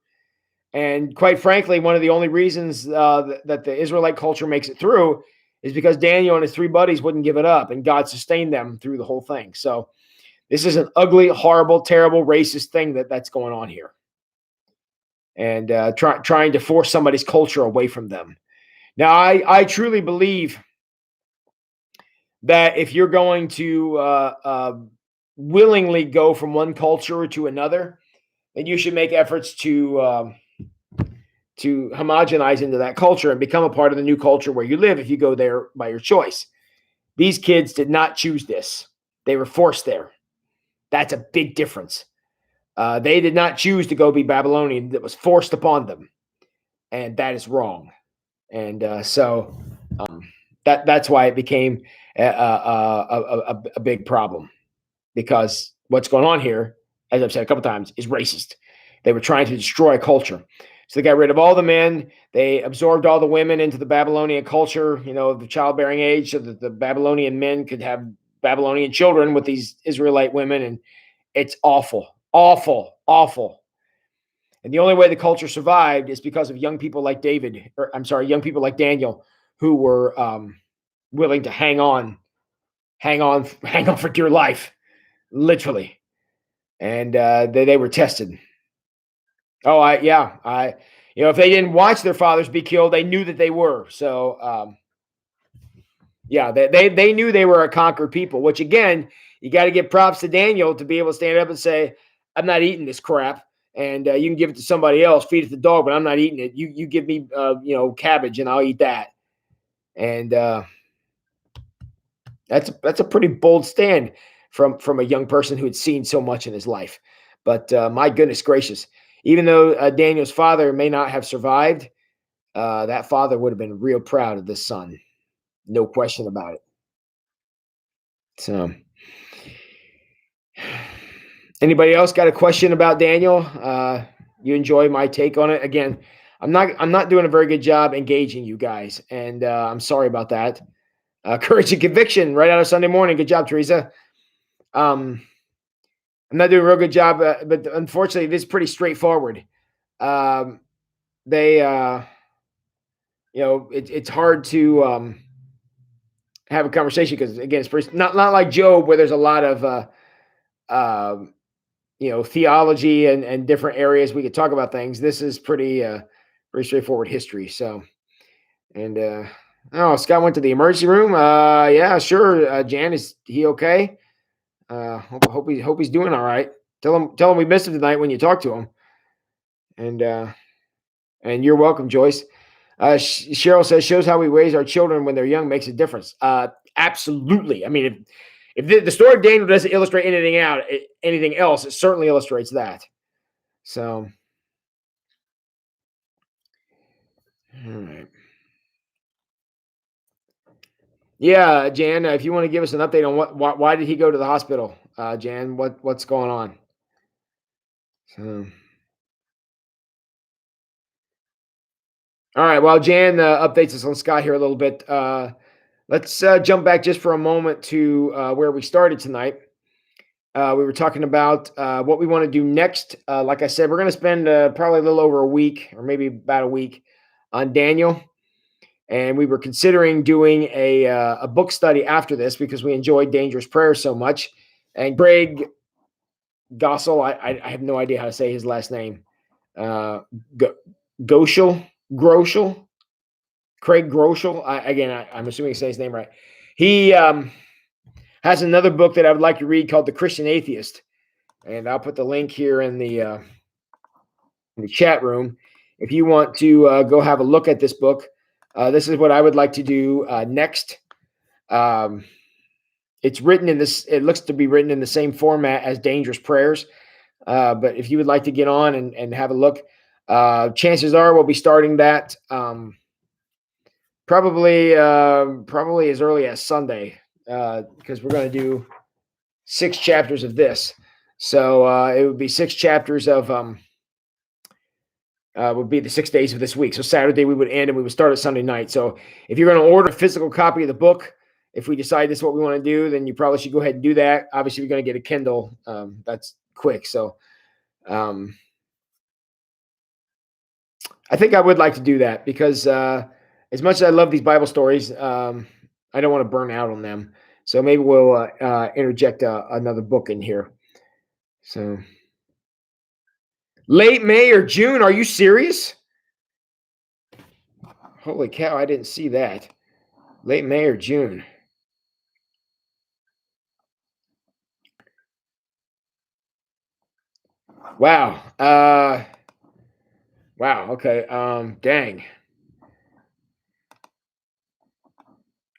And quite frankly, one of the only reasons that the Israelite culture makes it through is because Daniel and his three buddies wouldn't give it up, and God sustained them through the whole thing. So this is an ugly, horrible, terrible, racist thing that's going on here. And trying to force somebody's culture away from them. Now, I truly believe that if you're going to willingly go from one culture to another, then you should make efforts to homogenize into that culture and become a part of the new culture where you live if you go there by your choice. These kids did not choose this; they were forced there. That's a big difference. They did not choose to go be Babylonian; that was forced upon them, and that is wrong. And so that's why it became a big problem, because what's going on here, as I've said a couple times, is racist. They were trying to destroy culture. So they got rid of all the men. They absorbed all the women into the Babylonian culture, the childbearing age, so that the Babylonian men could have Babylonian children with these Israelite women. And it's awful, awful, awful. And the only way the culture survived is because of young people like young people like Daniel, who were willing to hang on for dear life, literally. And they were tested. Oh, if they didn't watch their fathers be killed, they knew that they were. So, they knew they were a conquered people. Which again, you got to give props to Daniel to be able to stand up and say, "I'm not eating this crap." And you can give it to somebody else, feed it to the dog, but I'm not eating it. You give me, cabbage, and I'll eat that. And that's a pretty bold stand from a young person who had seen so much in his life. But my goodness gracious, even though Daniel's father may not have survived, that father would have been real proud of this son, no question about it. So, anybody else got a question about Daniel? You enjoy my take on it? Again, I'm not doing a very good job engaging you guys, and I'm sorry about that. Courage and conviction, right out of Sunday morning. Good job, Teresa. I'm not doing a real good job, but unfortunately, this is pretty straightforward. They, it's hard to have a conversation because again, it's pretty, not like Job where there's a lot of theology and different areas we could talk about things. This is pretty straightforward history. So, and Scott went to the emergency room. Yeah, sure. Jan, is he okay? Hope he's doing all right. Tell him we missed him tonight when you talk to him. And you're welcome, Joyce. Cheryl says shows how we raise our children when they're young makes a difference. Absolutely. I mean, if the story of Daniel doesn't illustrate anything else, it certainly illustrates that. So, all right. Yeah, Jan, if you want to give us an update on why did he go to the hospital, Jan? What's going on? So, all right. While Jan updates us on Scott here a little bit, let's jump back just for a moment to where we started tonight. We were talking about what we want to do next. Like I said, we're going to spend probably a little over a week, or maybe about a week, on Daniel. And we were considering doing a book study after this because we enjoyed Dangerous Prayer so much. And Greg Gossel, I have no idea how to say his last name. Groschel, Craig Groschel. I'm assuming he says his name right. He has another book that I would like to read called The Christian Atheist. And I'll put the link here in the chat room. If you want to go have a look at this book, this is what I would like to do next. It's written in this. It looks to be written in the same format as Dangerous Prayers. But if you would like to get on and have a look, chances are we'll be starting that probably as early as Sunday because we're going to do 6 chapters of this. So it would be 6 chapters of would be the 6 days of this week. So Saturday we would end and we would start at Sunday night. So if you're going to order a physical copy of the book, if we decide this is what we want to do, then you probably should go ahead and do that. Obviously, if you're going to get a Kindle, that's quick. So I think I would like to do that because as much as I love these Bible stories, I don't want to burn out on them. So maybe we'll interject another book in here. So late May or June? Are you serious? Holy cow, I didn't see that. Late May or June. Wow. Wow. Okay. Dang.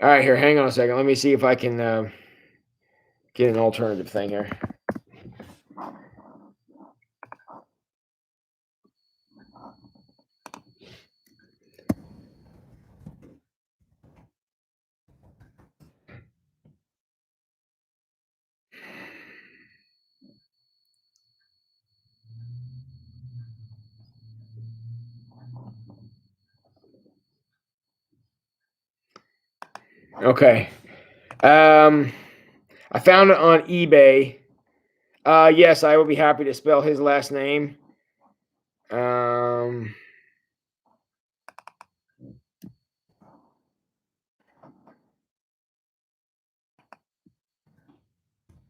All right. Here, hang on a second. Let me see if I can get an alternative thing here. Okay. Um, I found it on eBay. Yes, I will be happy to spell his last name. Um,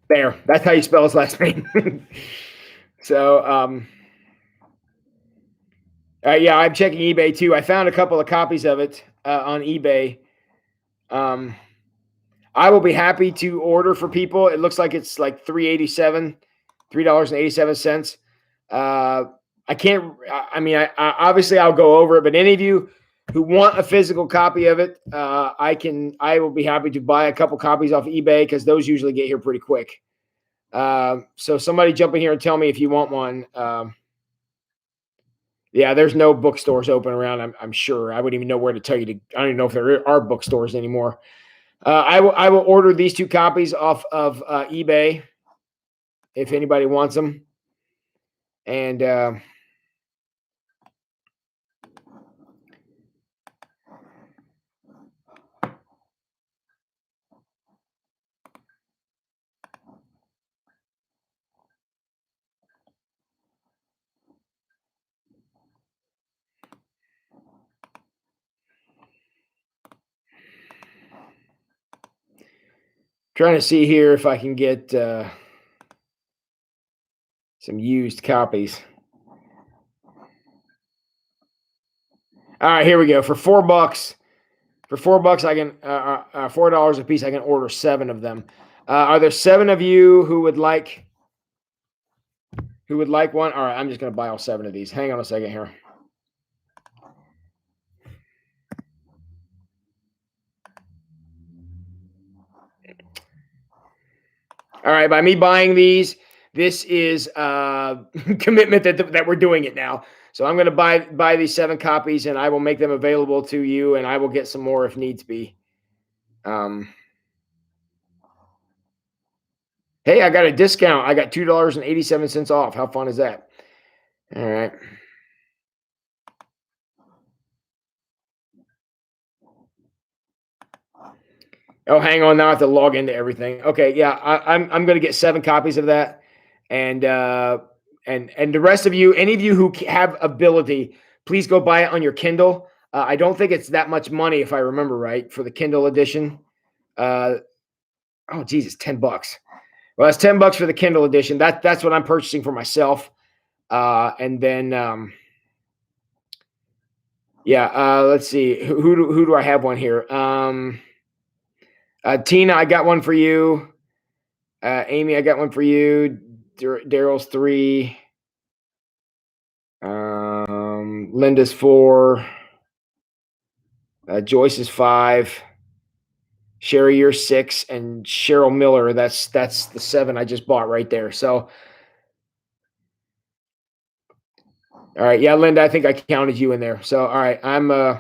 there. That's how you spell his last name. So, yeah, I'm checking eBay too. I found a couple of copies of it on eBay. Um, I will be happy to order for people. It looks like it's like $3.87. Uh, I can't. I mean, I obviously I'll go over it, but any of you who want a physical copy of it, I can. I will be happy to buy a couple copies off eBay because those usually get here pretty quick. So somebody jump in here and tell me if you want one. Yeah, there's no bookstores open around. I'm sure. I wouldn't even know where to tell you to. I don't even know if there are bookstores anymore. I will order these two copies off of eBay if anybody wants them. And trying to see here if I can get some used copies. All right, here we go. For $4, I can $4 a piece. I can order 7 of them. Are there 7 of you who would like one? All right, I'm just gonna buy all 7 of these. Hang on a second here. All right, by me buying these, this is commitment that we're doing it now. So I'm going to buy these 7 copies, and I will make them available to you, and I will get some more if needs be. Um, hey, I got a discount. I got $2.87 off. How fun is that? All right. Oh, hang on. Now I have to log into everything. Okay, yeah, I'm going to get 7 copies of that, and and the rest of you, any of you who have ability, please go buy it on your Kindle. I don't think it's that much money if I remember right for the Kindle edition. Uh, oh, Jesus, $10. Well, that's $10 for the Kindle edition. That's what I'm purchasing for myself. And then yeah, let's see who do I have one here? Tina, I got one for you. Amy, I got one for you. Daryl's 3. Linda's 4. Joyce is 5. Sherry, you're 6, and Cheryl Miller. That's the 7 I just bought right there. So, all right, yeah, Linda, I think I counted you in there. So, all right, I'm. Oh,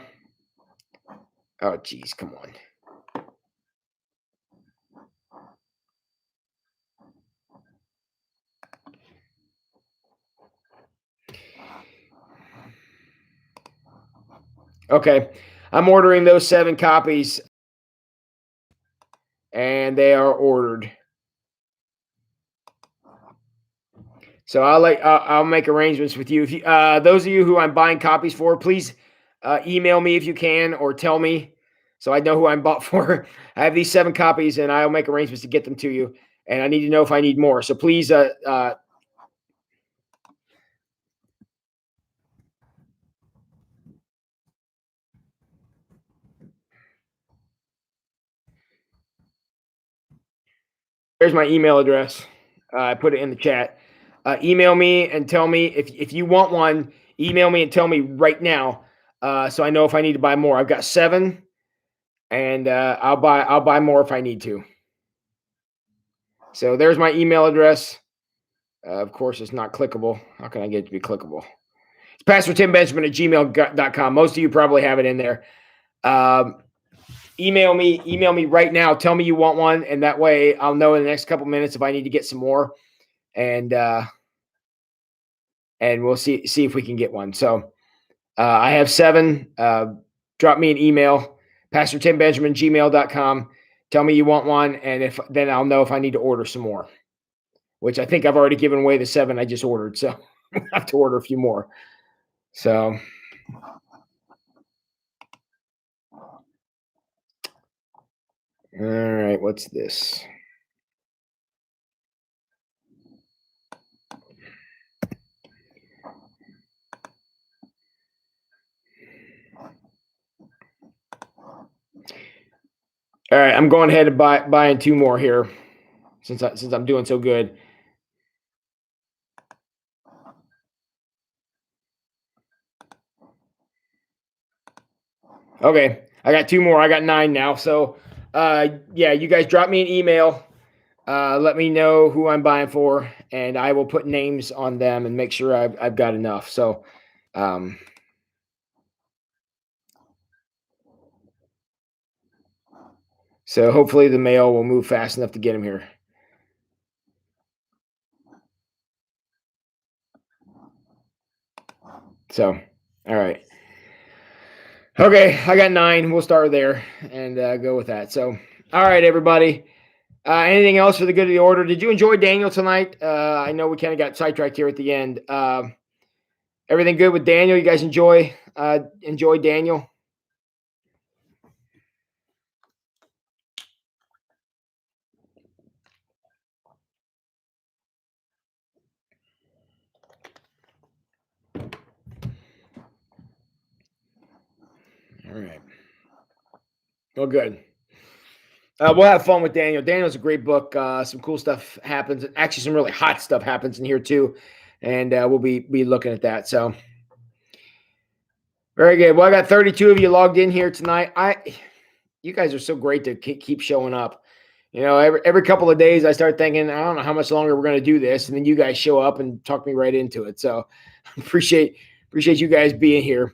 geez, come on. Okay, I'm ordering those 7 copies, and they are ordered. So I'll make arrangements with you. If you those of you who I'm buying copies for, please email me if you can or tell me so I know who I'm bought for. I have these 7 copies and I'll make arrangements to get them to you. And I need to know if I need more. So please there's my email address. I put it in the chat. email me and tell me if you want one. Email me and tell me right now, so I know if I need to buy more. I've got 7, and I'll buy more if I need to. So there's my email address. Of course, it's not clickable. How can I get it to be clickable? It's PastorTimBenjamin@gmail.com. Most of you probably have it in there. Email me right now. Tell me you want one, and that way I'll know in the next couple minutes if I need to get some more, and we'll see if we can get one. So I have 7. Drop me an email, PastorTimBenjamin@gmail.com. Tell me you want one, and then I'll know if I need to order some more. Which I think I've already given away the 7 I just ordered, so I have to order a few more. So, all right, what's this? All right, I'm going ahead and buying 2 more here since I'm doing so good. Okay, I got 2 more. I got 9 now. So, yeah, you guys drop me an email. Let me know who I'm buying for, and I will put names on them and make sure I've got enough. So, so hopefully the mail will move fast enough to get them here. So, all right. Okay, I got 9. We'll start there and go with that. So, all right, everybody. Anything else for the good of the order? Did you enjoy Daniel tonight? I know we kind of got sidetracked here at the end. Everything good with Daniel? You guys enjoy Daniel? All right. Well, good. We'll have fun with Daniel. Daniel's a great book. Some cool stuff happens. Actually, some really hot stuff happens in here too, and we'll be looking at that. So, very good. Well, I got 32 of you logged in here tonight. You guys are so great to keep showing up. You know, every couple of days I start thinking, I don't know how much longer we're going to do this, and then you guys show up and talk me right into it. So, appreciate you guys being here.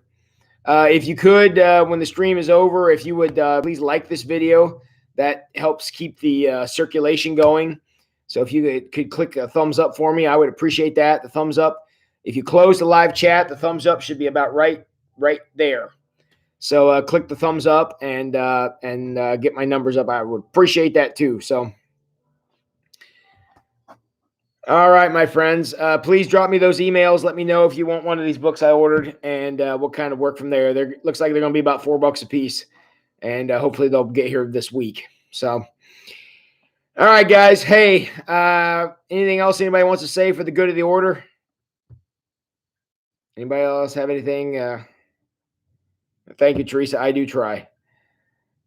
If you could, when the stream is over, if you would please like this video, that helps keep the circulation going. So if you could click a thumbs up for me, I would appreciate that. The thumbs up. If you close the live chat, the thumbs up should be about right there. So click the thumbs up and get my numbers up. I would appreciate that too. So. All right, my friends. Please drop me those emails. Let me know if you want one of these books I ordered, and we'll kind of work from there. Looks like they're going to be about $4 a piece, and hopefully they'll get here this week. So, all right, guys. Hey, anything else anybody wants to say for the good of the order? Anybody else have anything? Thank you, Teresa. I do try.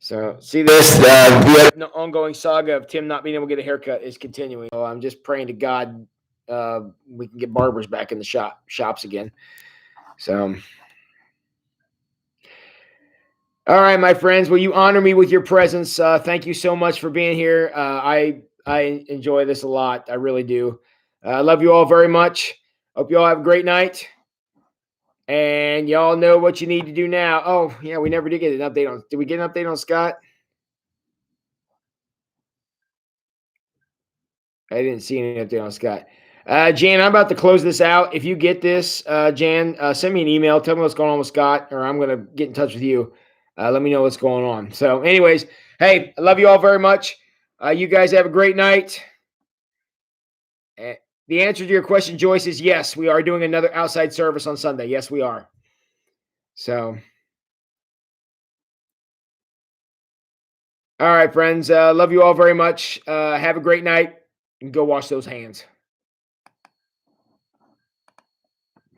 So, see this. The ongoing saga of Tim not being able to get a haircut is continuing. So I'm just praying to God we can get barbers back in the shops again. So, all right, my friends. Will you honor me with your presence? Thank you so much for being here. I enjoy this a lot. I really do. I love you all very much. Hope you all have a great night. And y'all know what you need to do now. Oh, yeah, we never did get an update on. Did we get an update on Scott? I didn't see any update on Scott. Jan, I'm about to close this out. If you get this, Jan, send me an email. Tell me what's going on with Scott, or I'm going to get in touch with you. Let me know what's going on. So, anyways, hey, I love you all very much. You guys have a great night. The answer to your question, Joyce, is yes. We are doing another outside service on Sunday. Yes, we are. So, all right, friends. Love you all very much. Have a great night, and go wash those hands.